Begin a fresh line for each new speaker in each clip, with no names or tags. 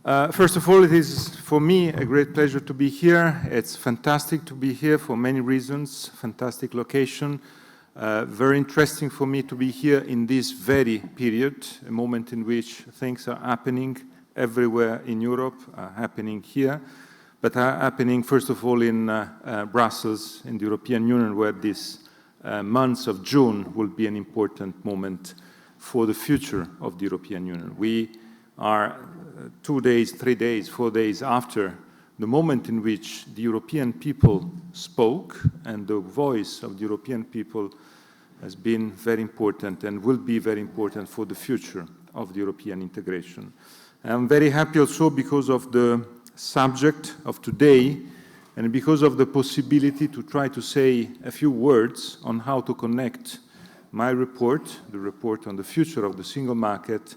First of all, it is for me a great pleasure to be here. It's fantastic to be here for many reasons. Fantastic location. Very interesting for me to be here in this very period, a moment in which things are happening everywhere in Europe, are happening here, but are happening first of all in Brussels, in the European Union, where this month of June will be an important moment for the future of the European Union. We are 2 days, 3 days, 4 days after the moment in which the European people spoke, and the voice of the European people has been very important and will be very important for the future of the European integration. I'm very happy also because of the subject of today and because of the possibility to try to say a few words on how to connect my report, the report on the future of the single market,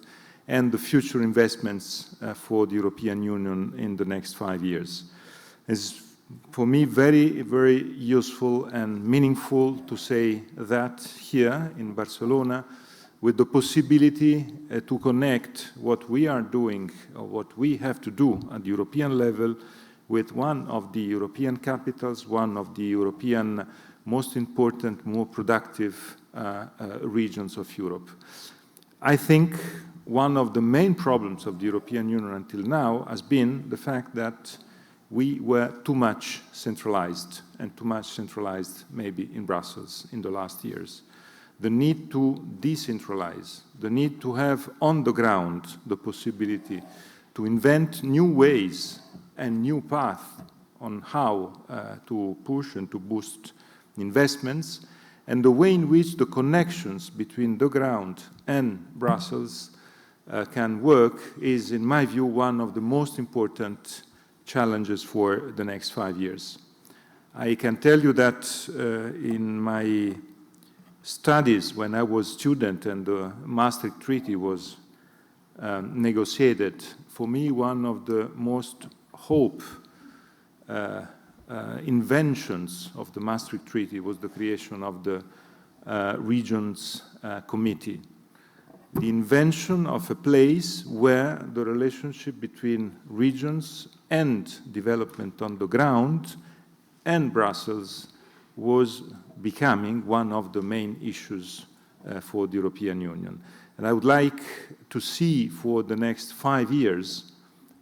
and the future investments for the European Union in the next 5 years. It's for me very, very useful and meaningful to say that here in Barcelona, with the possibility to connect what we are doing, or what we have to do at the European level, with one of the European capitals, one of the European most important, more productive regions of Europe. I think one of the main problems of the European Union until now has been the fact that we were too much centralized, and too much centralized maybe in Brussels in the last years. The need to decentralize, the need to have on the ground the possibility to invent new ways and new paths on how to push and to boost investments, and the way in which the connections between the ground and Brussels can work is, in my view, one of the most important challenges for the next 5 years. I can tell you that in my studies when I was a student and the Maastricht Treaty was negotiated, for me one of the most inventions of the Maastricht Treaty was the creation of the Regions Committee. The invention of a place where the relationship between regions and development on the ground and Brussels was becoming one of the main issues for the European Union. And I would like to see for the next 5 years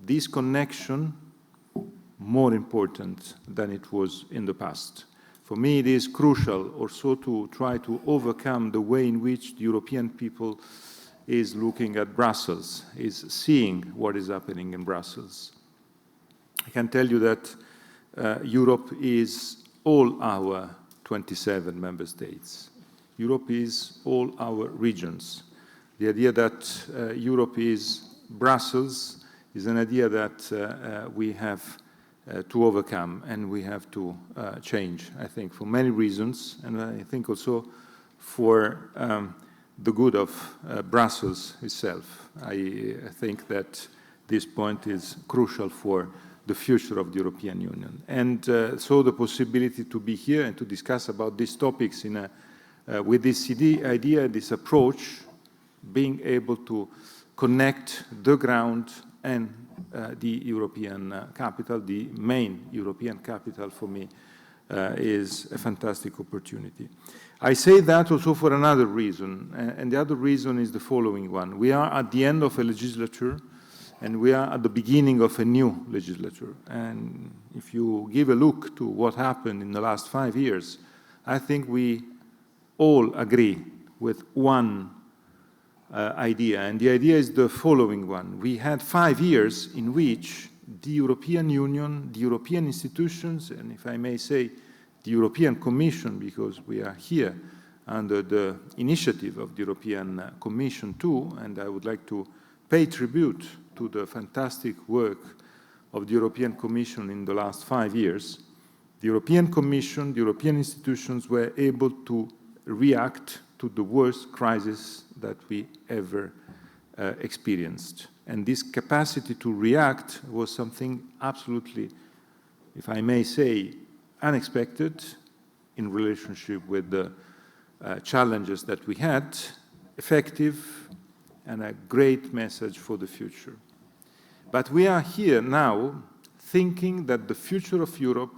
this connection more important than it was in the past. For me, it is crucial also to try to overcome the way in which the European people is looking at Brussels, is seeing what is happening in Brussels. I can tell you that Europe is all our 27 member states. Europe is all our regions. The idea that Europe is Brussels is an idea that we have to overcome, and we have to change, I think, for many reasons, and I think also for the good of Brussels itself. I think that this point is crucial for the future of the European Union. And so the possibility to be here and to discuss about these topics with this idea, this approach, being able to connect the ground and the European capital, the main European capital for me, is a fantastic opportunity. I say that also for another reason, and the other reason is the following one. We are at the end of a legislature, and we are at the beginning of a new legislature. And if you give a look to what happened in the last 5 years, I think we all agree with one idea, and the idea is the following one. We had 5 years in which the European Union, the European institutions, and if I may say, the European Commission, because we are here under the initiative of the European Commission too, and I would like to pay tribute to the fantastic work of the European Commission in the last 5 years. The European Commission, the European institutions were able to react to the worst crisis that we ever experienced. And this capacity to react was something absolutely, if I may say, unexpected in relationship with the challenges that we had, effective, and a great message for the future. But we are here now thinking that the future of Europe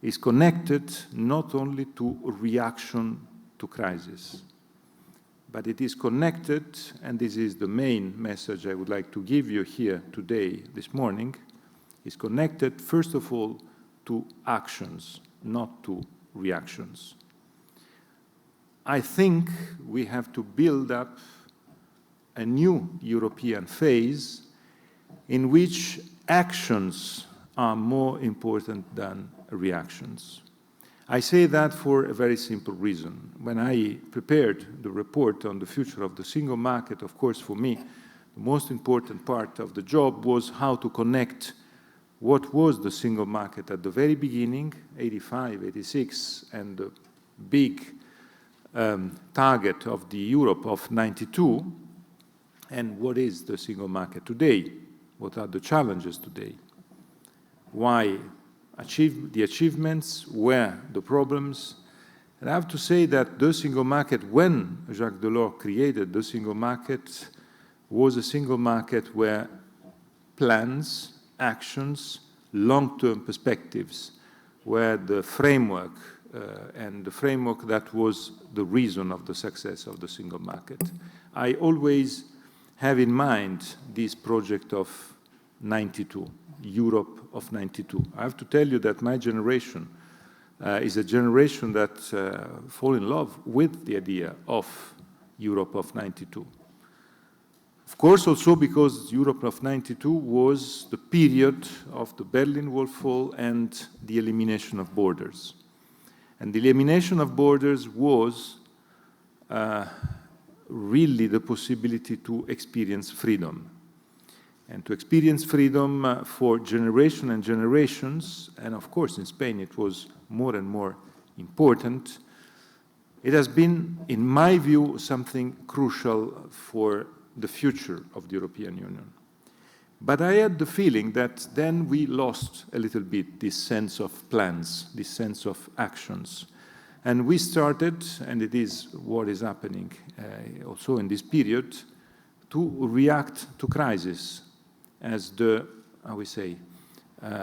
is connected not only to reaction to crisis, but it is connected, and this is the main message I would like to give you here today, this morning, is connected first of all to actions, not to reactions. I think we have to build up a new European phase in which actions are more important than reactions. I say that for a very simple reason. When I prepared the report on the future of the single market, of course, for me, the most important part of the job was how to connect what was the single market at the very beginning, 85, 86, and the big target of the Europe of 92, and what is the single market today? What are the challenges today? Why the achievements? Where the problems? And I have to say that the single market, when Jacques Delors created the single market, was a single market where plans, actions, long-term perspectives were the framework, and the framework that was the reason of the success of the single market. I always have in mind this project of 92, Europe of 92. I have to tell you that my generation is a generation that fall in love with the idea of Europe of 92. Of course, also because Europe of 92 was the period of the Berlin Wall fall and the elimination of borders. And the elimination of borders was really the possibility to experience freedom. And to experience freedom for generations and generations, and of course in Spain it was more and more important, it has been, in my view, something crucial for the future of the European Union. But I had the feeling that then we lost a little bit this sense of plans, this sense of actions. And we started, and it is what is happening also in this period, to react to crisis as the, how we say,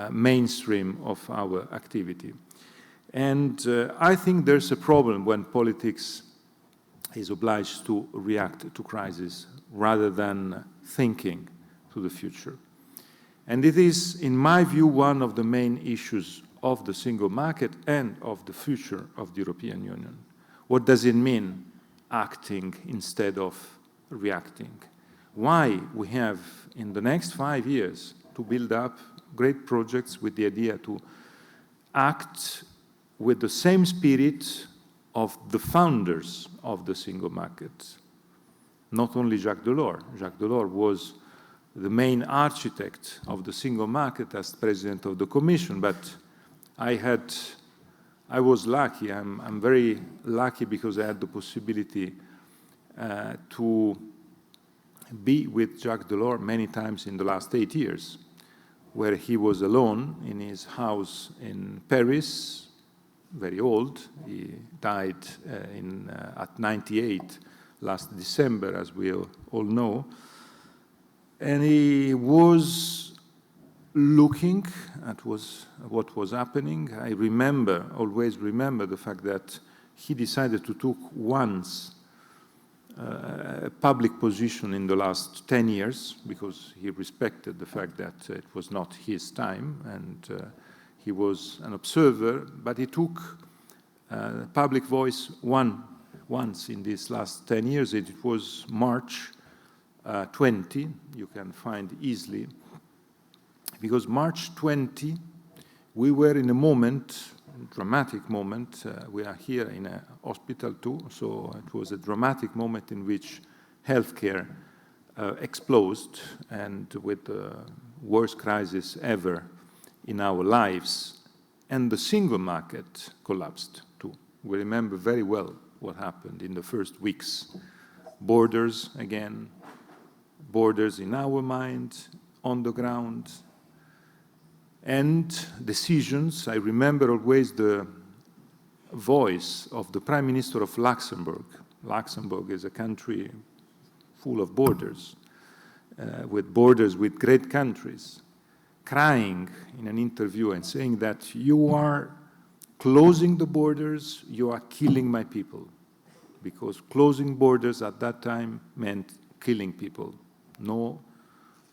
mainstream of our activity. And I think there's a problem when politics is obliged to react to crisis rather than thinking to the future. And it is, in my view, one of the main issues of the single market and of the future of the European Union. What does it mean, acting instead of reacting? Why we have, in the next 5 years, to build up great projects with the idea to act with the same spirit of the founders of the single market. Not only Jacques Delors. Jacques Delors was the main architect of the single market as president of the Commission, but I was lucky. I'm very lucky because I had the possibility to be with Jacques Delors many times in the last 8 years, where he was alone in his house in Paris, very old. He died at 98 last December, as we all know. And he was looking at what was happening. I always remember the fact that he decided to take once a public position in the last 10 years because he respected the fact that it was not his time and he was an observer, but he took public voice once in these last 10 years. It was March 20, you can find easily, because March 20, we were in a moment, dramatic moment. We are here in a hospital too, so it was a dramatic moment in which healthcare exploded, and with the worst crisis ever in our lives, and the single market collapsed too. We remember very well what happened in the first weeks. Borders again, borders in our mind, on the ground, and decisions. I remember always the voice of the Prime Minister of Luxembourg. Luxembourg is a country full of borders. with borders with great countries, crying in an interview and saying that you are closing the borders, you are killing my people. Because closing borders at that time meant killing people. No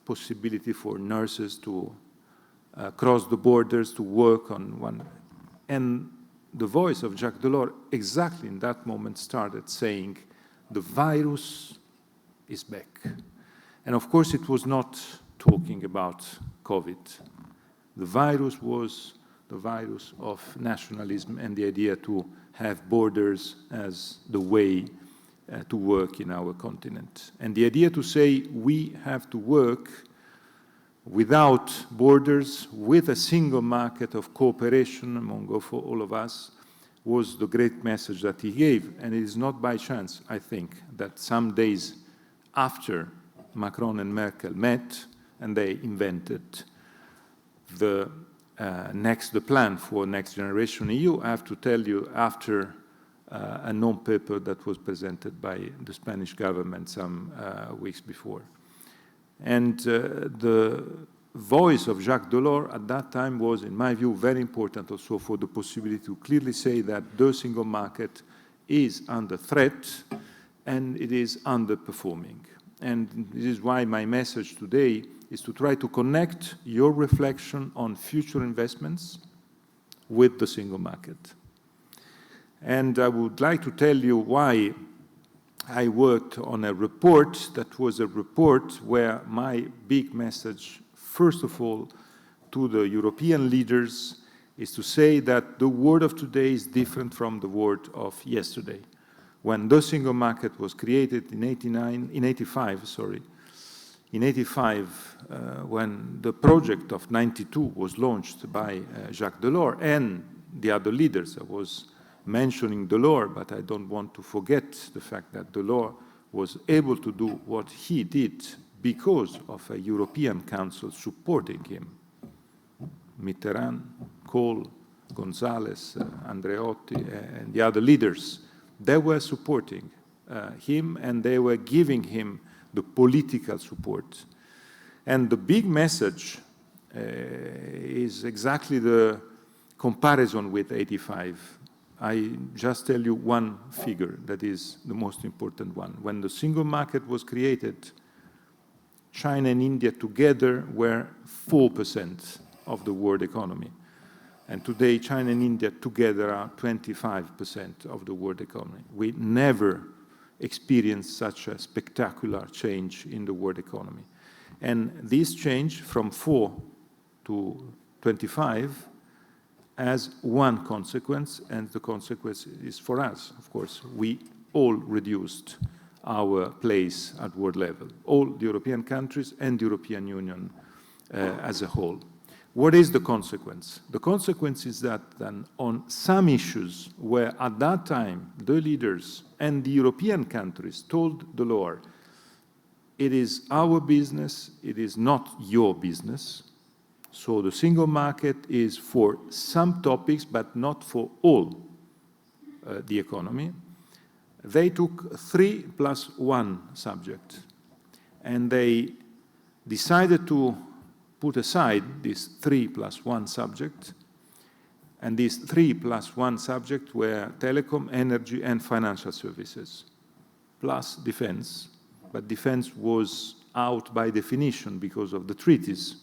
possibility for nurses to cross the borders to work on one. And the voice of Jacques Delors exactly in that moment started saying, the virus is back. And of course it was not talking about COVID. The virus was the virus of nationalism and the idea to have borders as the way to work in our continent. And the idea to say we have to work without borders, with a single market of cooperation among all of us, was the great message that he gave. And it is not by chance, I think, that some days after Macron and Merkel met and they invented the plan for Next Generation EU, I have to tell you, after a non-paper that was presented by the Spanish government some weeks before. And the voice of Jacques Delors at that time was, in my view, very important also for the possibility to clearly say that the single market is under threat and it is underperforming. And this is why my message today is to try to connect your reflection on future investments with the single market. And I would like to tell you why I worked on a report that was a report where my big message, first of all, to the European leaders is to say that the world of today is different from the world of yesterday. When the single market was created in 85, when the project of 92 was launched by Jacques Delors and the other leaders. I was mentioning Delors, but I don't want to forget the fact that Delors was able to do what he did because of a European Council supporting him. Mitterrand, Kohl, González, Andreotti, and the other leaders, they were supporting him and they were giving him the political support. And the big message is exactly the comparison with 85. I just tell you one figure that is the most important one. When the single market was created, China and India together were 4% of the world economy. And today, China and India together are 25% of the world economy. We never experienced such a spectacular change in the world economy. And this change from 4 to 25 has one consequence, and the consequence is for us, of course. We all reduced our place at world level, all the European countries and the European Union as a whole. What is the consequence? The consequence is that then on some issues where at that time the leaders and the European countries told Delors, it is our business, it is not your business. So the single market is for some topics, but not for all the economy. They took 3+1 subject, and they decided to put aside this 3+1 subject, and these 3+1 subjects were telecom, energy, and financial services, plus defense. But defense was out by definition because of the treaties.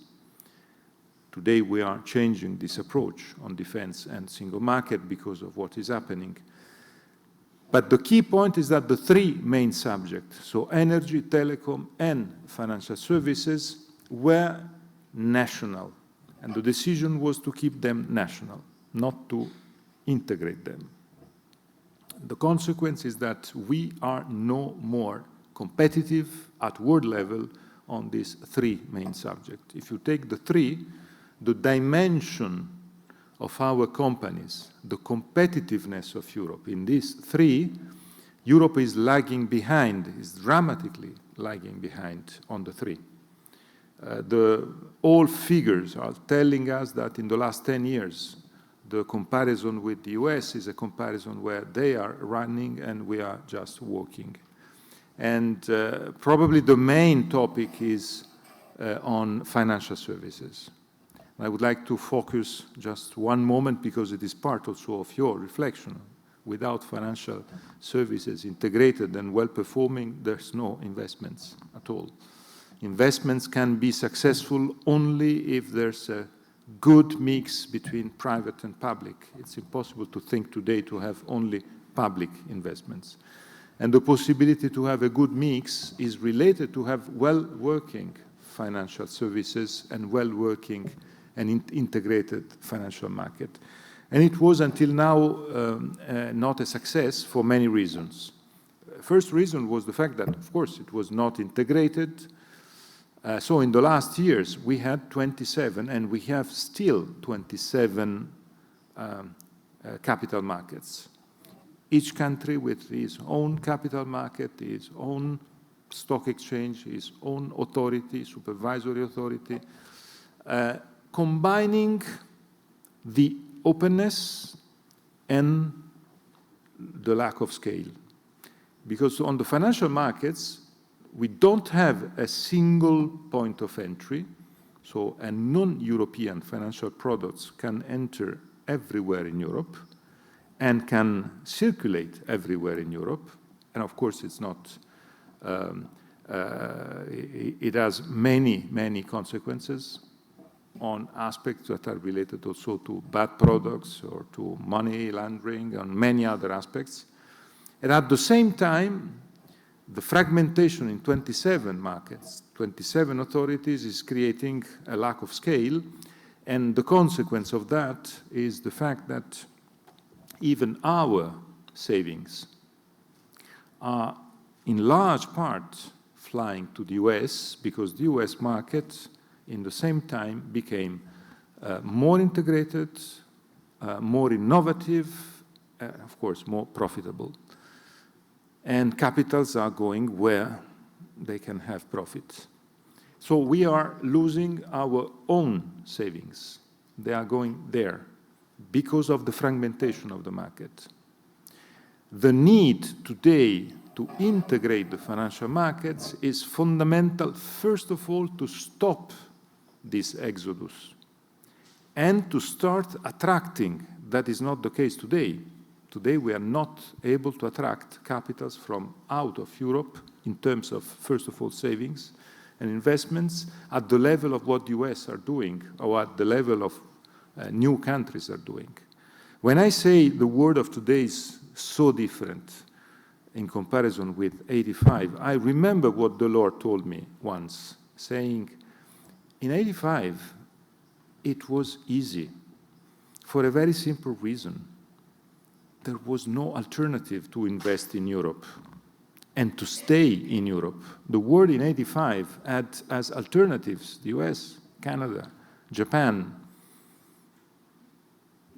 Today we are changing this approach on defense and single market because of what is happening. But the key point is that the three main subjects, so energy, telecom, and financial services, were national. And the decision was to keep them national, not to integrate them. The consequence is that we are no more competitive at world level on these three main subjects. If you take the three, the dimension of our companies, the competitiveness of Europe, in these three, Europe is lagging behind, is dramatically lagging behind on the three. All figures are telling us that in the last 10 years, the comparison with the US is a comparison where they are running and we are just walking. And probably the main topic is on financial services. I would like to focus just one moment because it is part also of your reflection. Without financial services integrated and well-performing, there's no investments at all. Investments can be successful only if there's a good mix between private and public. It's impossible to think today to have only public investments. And the possibility to have a good mix is related to have well-working financial services and well-working and integrated financial market. And it was until now not a success for many reasons. First reason was the fact that, of course, it was not integrated. So in the last years, we had 27, and we have still 27 capital markets. Each country with its own capital market, its own stock exchange, its own authority, supervisory authority, combining the openness and the lack of scale. Because on the financial markets, we don't have a single point of entry, so a non-European financial products can enter everywhere in Europe and can circulate everywhere in Europe. And of course, it's not, it has many, many consequences on aspects that are related also to bad products or to money laundering and many other aspects. And at the same time, the fragmentation in 27 markets, 27 authorities is creating a lack of scale. And the consequence of that is the fact that even our savings are in large part flying to the US because the US market in the same time became more integrated, more innovative, of course, more profitable. And capitals are going where they can have profit. So we are losing our own savings. They are going there because of the fragmentation of the market. The need today to integrate the financial markets is fundamental, first of all, to stop this exodus and to start attracting. That is not the case today. Today we are not able to attract capitals from out of Europe in terms of, first of all, savings and investments at the level of what the US are doing or at the level of new countries are doing. When I say the world of today is so different in comparison with 85, I remember what Delors told me once, saying, in 85, it was easy for a very simple reason. There was no alternative to invest in Europe and to stay in Europe. The world in 85 had as alternatives the US, Canada, Japan,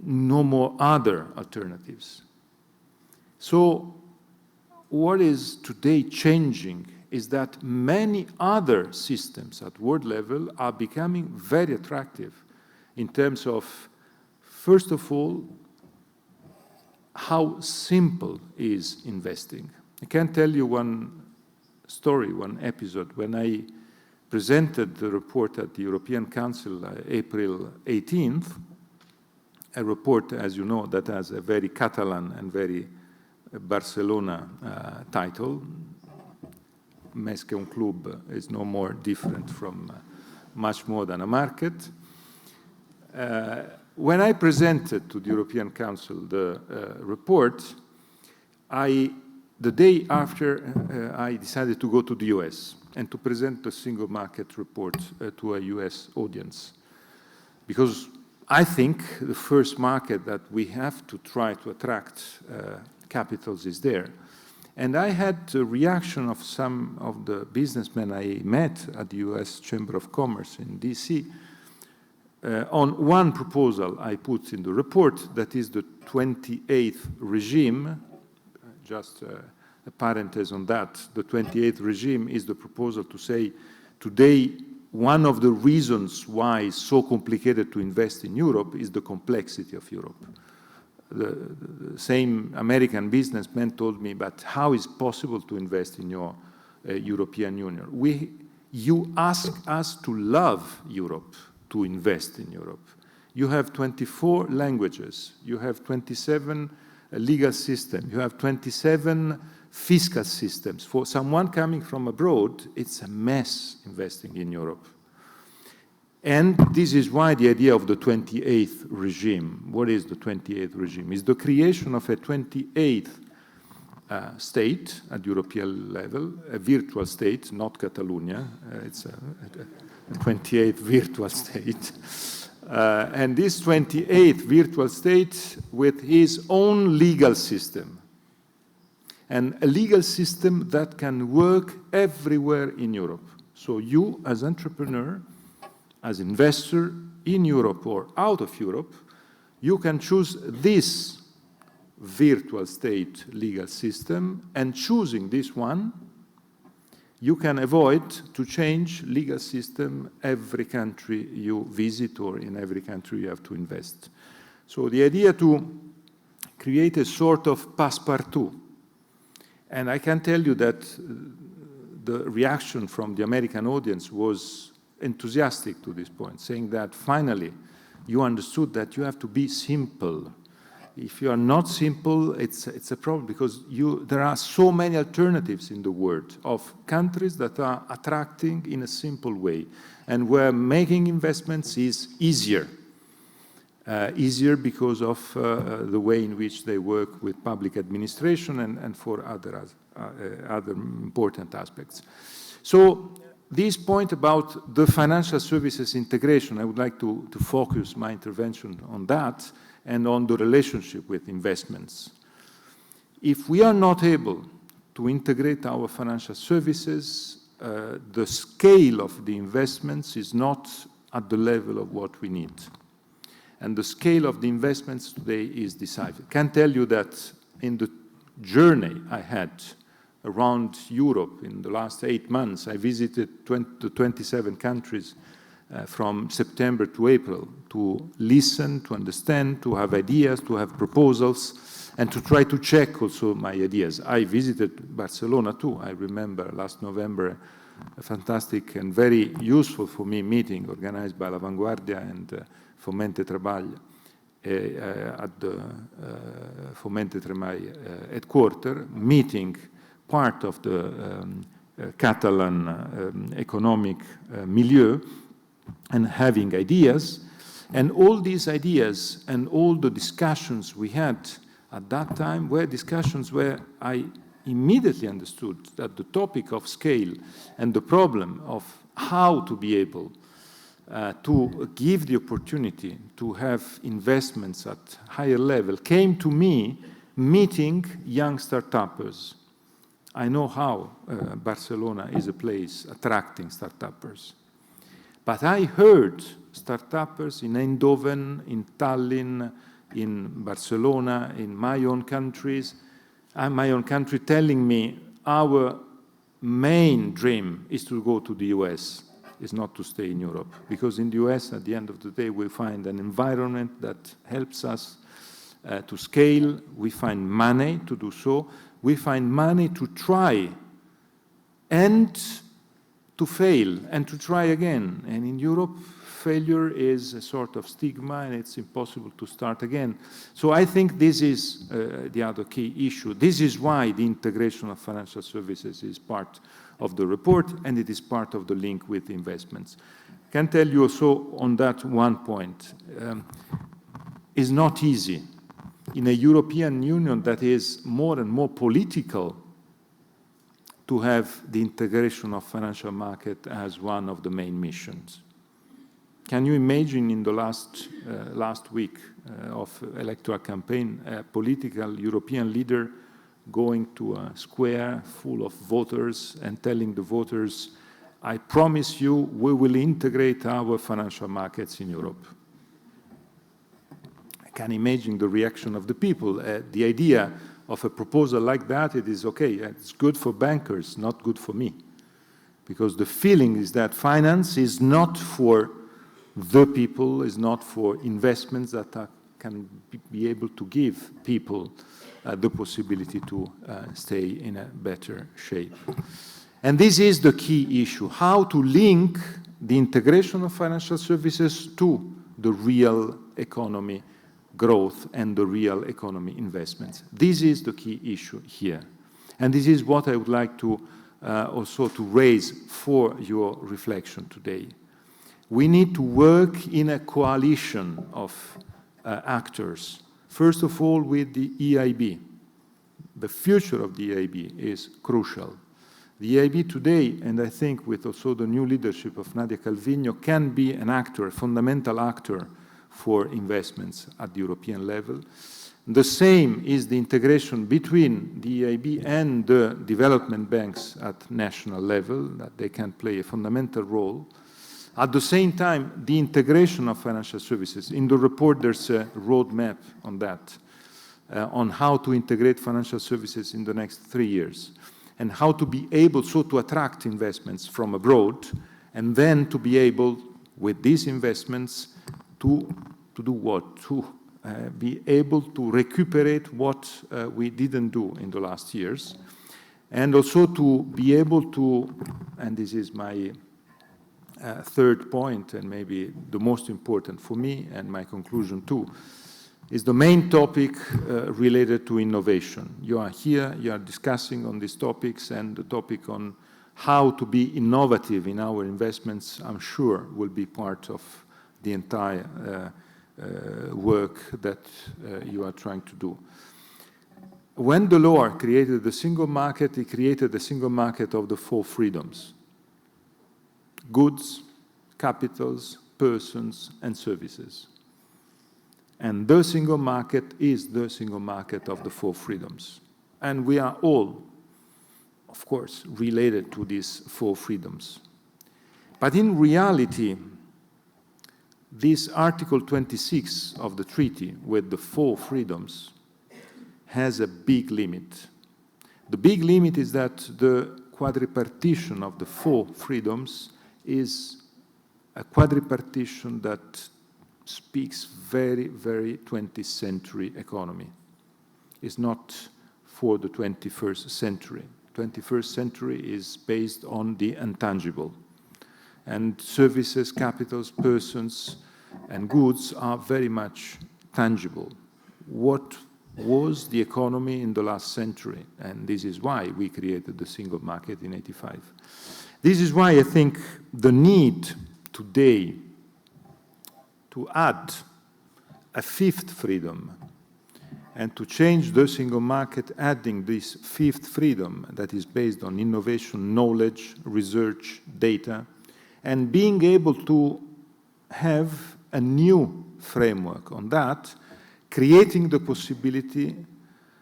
no more other alternatives. So what is today changing is that many other systems at world level are becoming very attractive in terms of, first of all, how simple is investing. I can tell you one story, one episode. When I presented the report at the European Council April 18th, a report, as you know, that has a very Catalan and very Barcelona title. Més que un club is no more different from much more than a market. When I presented to the European Council the report, the day after I decided to go to the US and to present the single market report to a US audience. Because I think the first market that we have to try to attract capitals is there. And I had the reaction of some of the businessmen I met at the US Chamber of Commerce in DC on one proposal I put in the report, that is the 28th regime. Just a parenthesis on that. The 28th regime is the proposal to say today one of the reasons why it's so complicated to invest in Europe is the complexity of Europe. The same American businessman told me, but how is it possible to invest in your European Union. You ask us to love Europe, to invest in Europe. You have 24 languages. You have 27 legal systems. You have 27 fiscal systems. For someone coming from abroad, it's a mess investing in Europe. And this is why the idea of the 28th regime. What is the 28th regime? It's the creation of a 28th state at European level, a virtual state, not Catalonia. It's a 28th virtual state. And this 28th virtual state with his own legal system. And a legal system that can work everywhere in Europe. So you, as entrepreneur, as investor in Europe or out of Europe, you can choose this virtual state legal system, and choosing this one, you can avoid to change legal system every country you visit or in every country you have to invest. So the idea to create a sort of passepartout, and I can tell you that the reaction from the American audience was enthusiastic to this point, saying that finally you understood that you have to be simple. If you are not simple, it's a problem, because there are so many alternatives in the world of countries that are attracting in a simple way, and where making investments is easier. Easier because of the way in which they work with public administration and for other important aspects. So this point about the financial services integration, I would like to focus my intervention on that and on the relationship with investments. If we are not able to integrate our financial services, the scale of the investments is not at the level of what we need. And the scale of the investments today is decisive. I can tell you that in the journey I had around Europe in the last 8 months, I visited 27 countries from September to April to listen, to understand, to have ideas, to have proposals, and to try to check also my ideas. I visited Barcelona too. I remember last November a fantastic and very useful for me meeting organized by La Vanguardia and Fomente Treball at the Fomente Treball headquarters, meeting part of the Catalan economic milieu and having ideas. And all these ideas and all the discussions we had at that time were discussions where I immediately understood that the topic of scale and the problem of how to be able to give the opportunity to have investments at higher level came to me meeting young startuppers. I know how Barcelona is a place attracting startuppers. But I heard startuppers in Eindhoven, in Tallinn, in Barcelona, in my own country telling me our main dream is to go to the US, is not to stay in Europe. Because in the US, at the end of the day, we find an environment that helps us to scale. We find money to do so. We find money to try and to fail and to try again. And in Europe, failure is a sort of stigma and it's impossible to start again. So I think this is the other key issue. This is why the integration of financial services is part of the report and it is part of the link with investments. I can tell you also on that one point, it's not easy in a European Union that is more and more political to have the integration of financial market as one of the main missions. Can you imagine in the last week of electoral campaign, a political European leader going to a square full of voters and telling the voters, I promise you we will integrate our financial markets in Europe? I can imagine the reaction of the people. The idea of a proposal like that, it is okay, it's good for bankers, not good for me. Because the feeling is that finance is not for the people, is not for investments that can be able to give people the possibility to stay in a better shape. And this is the key issue, how to link the integration of financial services to the real economy growth and the real economy investments. This is the key issue here. And this is what I would like to also to raise for your reflection today. We need to work in a coalition of actors. First of all, with the EIB. The future of the EIB is crucial. The EIB today, and I think with also the new leadership of Nadia Calviño, can be an actor, a fundamental actor for investments at the European level. The same is the integration between the EIB and the development banks at national level, that they can play a fundamental role. At the same time, the integration of financial services. In the report, there's a roadmap on that, on how to integrate financial services in the next 3 years, and how to be able so to attract investments from abroad, and then to be able, with these investments, to do what? To be able to recuperate what we didn't do in the last years, and also to be able to, and this is my third point, and maybe the most important for me, and my conclusion too, is the main topic related to innovation. You are here, you are discussing on these topics, and the topic on how to be innovative in our investments, I'm sure, will be part of the entire work that you are trying to do. When Delors created the single market, he created the single market of the 4 freedoms: goods, capitals, persons, and services. And the single market is the single market of the 4 freedoms. And we are all, of course, related to these 4 freedoms. But in reality, this Article 26 of the treaty with the 4 freedoms has a big limit. The big limit is that the quadripartition of the 4 freedoms is a quadripartition that speaks very, very 20th century economy. It's not for the 21st century. 21st century is based on the intangible. And services, capitals, persons, and goods are very much tangible. What was the economy in the last century? And this is why we created the single market in 1985. This is why I think the need today to add a 5th freedom and to change the single market, adding this 5th freedom that is based on innovation, knowledge, research, data, and being able to have a new framework on that, creating the possibility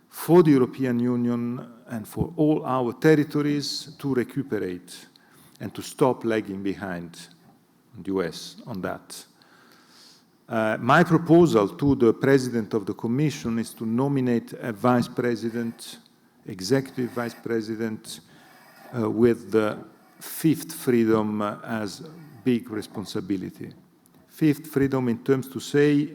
for the European Union and for all our territories to recuperate and to stop lagging behind the US on that. My proposal to the President of the Commission is to nominate a Vice President, Executive Vice President, with the 5th freedom as big responsibility. 5th freedom in terms to say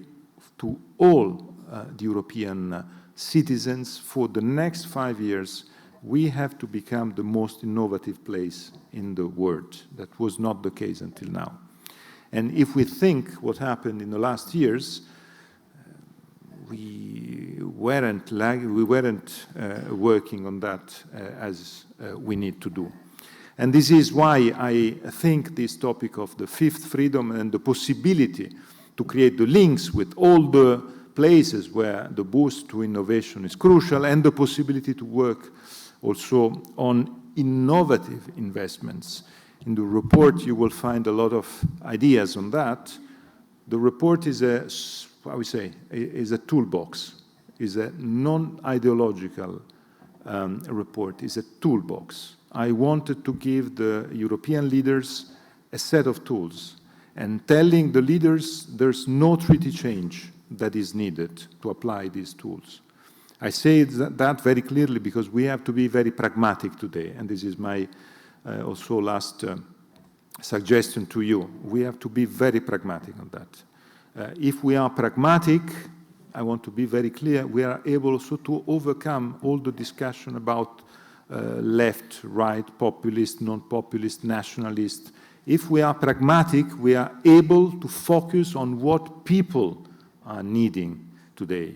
to all the European citizens, for the next 5 years, we have to become the most innovative place in the world. That was not the case until now. And if we think what happened in the last years, we weren't working on that as we need to do. And this is why I think this topic of the 5th freedom and the possibility to create the links with all the places where the boost to innovation is crucial, and the possibility to work also on innovative investments. In the report, you will find a lot of ideas on that. The report is a, how we say, is a toolbox, is a non-ideological report, is a toolbox. I wanted to give the European leaders a set of tools, and telling the leaders there's no treaty change that is needed to apply these tools. I say that very clearly because we have to be very pragmatic today, and this is my also last suggestion to you. We have to be very pragmatic on that. If we are pragmatic, I want to be very clear, we are able also to overcome all the discussion about left, right, populist, non-populist, nationalist. If we are pragmatic, we are able to focus on what people are needing today.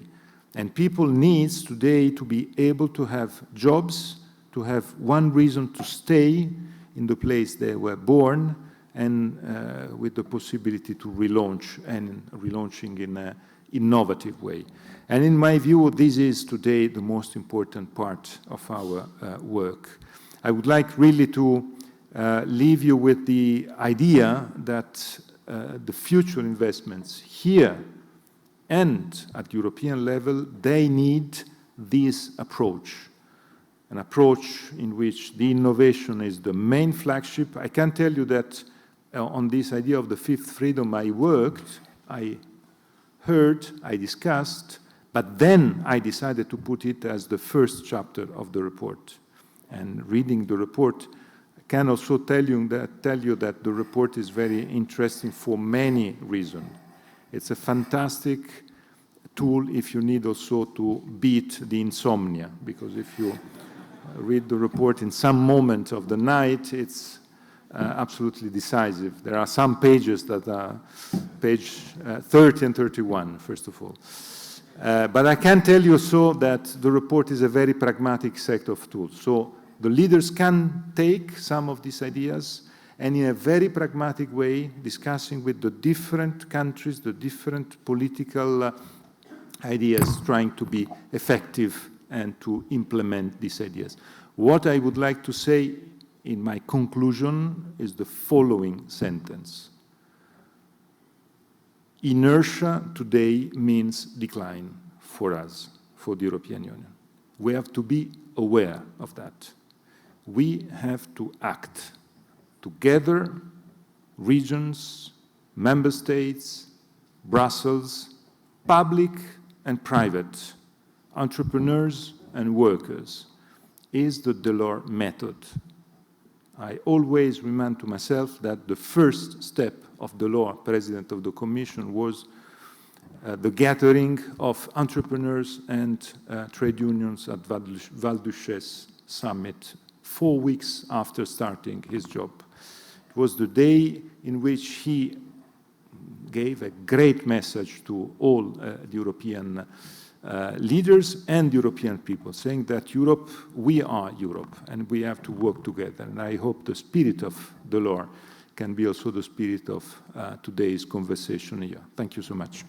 And people need today to be able to have jobs, to have one reason to stay in the place they were born, and with the possibility to relaunch, and relaunching in an innovative way. And in my view, this is today the most important part of our work. I would like really to leave you with the idea that the future investments here and at European level, they need this approach, an approach in which the innovation is the main flagship. I can tell you that on this idea of the fifth freedom I worked, I heard, I discussed, but then I decided to put it as the first chapter of the report. And reading the report, I can also tell you that the report is very interesting for many reasons. It's a fantastic tool if you need also to beat the insomnia, because if you read the report in some moment of the night, it's absolutely decisive. There are some pages that are page 30 and 31, first of all. But I can tell you so that the report is a very pragmatic set of tools. So the leaders can take some of these ideas and in a very pragmatic way, discussing with the different countries, the different political ideas, trying to be effective and to implement these ideas. What I would like to say in my conclusion is the following sentence. Inertia today means decline for us, for the European Union. We have to be aware of that. We have to act together, regions, member states, Brussels, public and private, entrepreneurs and workers, is the Delors method. I always remind to myself that the first step of Delors, President of the Commission, was the gathering of entrepreneurs and trade unions at Val d'Uxelles summit 4 weeks after starting his job. It was the day in which he gave a great message to all the European leaders and European people, saying that Europe, we are Europe, and we have to work together. And I hope the spirit of Delors can be also the spirit of today's conversation here. Thank you so much.